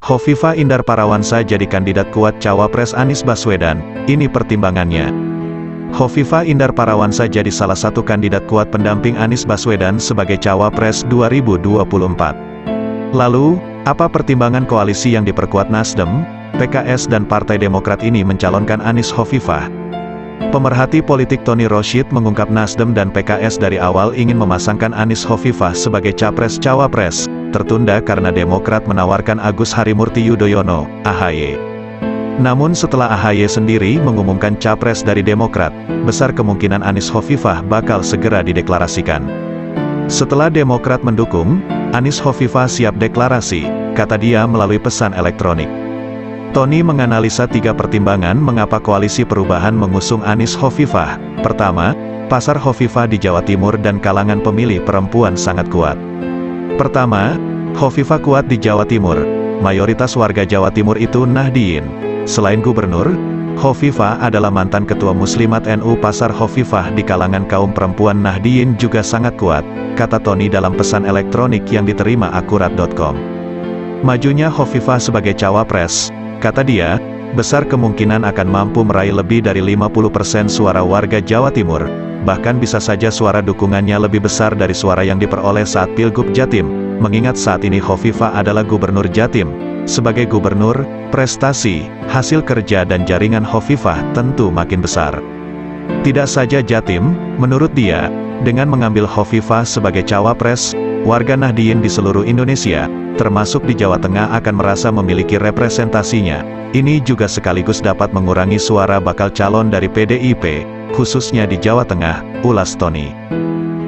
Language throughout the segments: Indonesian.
Hovifah Indar Parawansa jadi kandidat kuat Cawapres Anies Baswedan, ini pertimbangannya. Hovifah Indar Parawansa jadi salah satu kandidat kuat pendamping Anies Baswedan sebagai Cawapres 2024. Lalu, apa pertimbangan koalisi yang diperkuat Nasdem, PKS dan Partai Demokrat ini mencalonkan Anies Hovifah? Pemerhati politik Tony Rashid mengungkap Nasdem dan PKS dari awal ingin memasangkan Anies Hovifah sebagai Capres-Cawapres, tertunda karena Demokrat menawarkan Agus Harimurti Yudhoyono, AHY. Namun setelah AHY sendiri mengumumkan Capres dari Demokrat, besar kemungkinan Anies Hovifah bakal segera dideklarasikan. Setelah Demokrat mendukung, Anies Hovifah siap deklarasi, kata dia melalui pesan elektronik. Tony menganalisa 3 pertimbangan mengapa Koalisi Perubahan mengusung Anies Hovifah. Pertama, pasar Hovifah di Jawa Timur dan kalangan pemilih perempuan sangat kuat. Pertama, Hovifah kuat di Jawa Timur. Mayoritas warga Jawa Timur itu Nahdliyin. Selain gubernur, Hovifah adalah mantan ketua Muslimat NU. Pasar Hovifah di kalangan kaum perempuan Nahdliyin juga sangat kuat, kata Tony dalam pesan elektronik yang diterima akurat.com. Majunya Hovifah sebagai Cawapres, kata dia, besar kemungkinan akan mampu meraih lebih dari 50% suara warga Jawa Timur. Bahkan bisa saja suara dukungannya lebih besar dari suara yang diperoleh saat Pilgub Jatim, mengingat saat ini Hovifah adalah Gubernur Jatim. Sebagai gubernur, prestasi, hasil kerja dan jaringan Hovifah tentu makin besar. Tidak saja Jatim, menurut dia, dengan mengambil Hovifah sebagai Cawapres, warga Nahdliyin di seluruh Indonesia, termasuk di Jawa Tengah akan merasa memiliki representasinya. Ini juga sekaligus dapat mengurangi suara bakal calon dari PDIP, khususnya di Jawa Tengah, ulas Tony.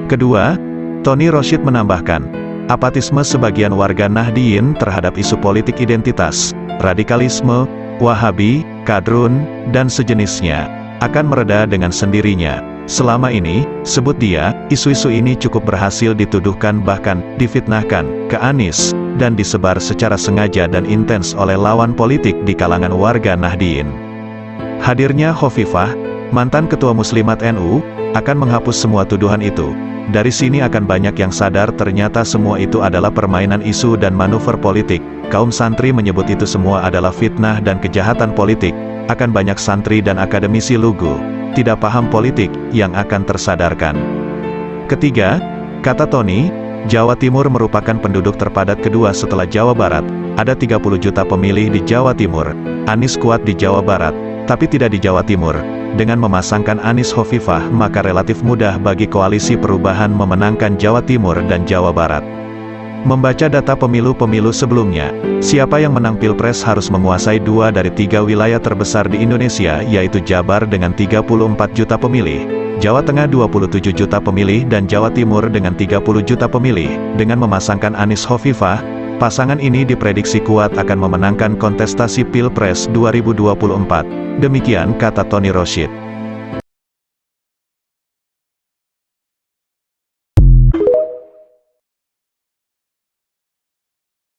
Kedua, Tony Rashid menambahkan, apatisme sebagian warga Nahdliyin terhadap isu politik identitas, radikalisme, Wahabi, kadrun, dan sejenisnya, akan mereda dengan sendirinya. Selama ini, sebut dia, isu-isu ini cukup berhasil dituduhkan bahkan difitnahkan ke Anies, dan disebar secara sengaja dan intens oleh lawan politik di kalangan warga Nahdliyin. Hadirnya Hovifah, mantan ketua Muslimat NU, akan menghapus semua tuduhan itu. Dari sini akan banyak yang sadar ternyata semua itu adalah permainan isu dan manuver politik. Kaum santri menyebut itu semua adalah fitnah dan kejahatan politik. Akan banyak santri dan akademisi lugu, tidak paham politik, yang akan tersadarkan. Ketiga, kata Tony, Jawa Timur merupakan penduduk terpadat kedua setelah Jawa Barat. Ada 30 juta pemilih di Jawa Timur. Anies kuat di Jawa Barat, tapi tidak di Jawa Timur. Dengan memasangkan Anies Hovifah, maka relatif mudah bagi Koalisi Perubahan memenangkan Jawa Timur dan Jawa Barat. Membaca data pemilu-pemilu sebelumnya, siapa yang menang Pilpres harus menguasai 2 dari 3 wilayah terbesar di Indonesia, yaitu Jabar dengan 34 juta pemilih, Jawa Tengah 27 juta pemilih dan Jawa Timur dengan 30 juta pemilih. Dengan memasangkan Anies Hovifah, pasangan ini diprediksi kuat akan memenangkan kontestasi Pilpres 2024. Demikian kata Tony Rashid.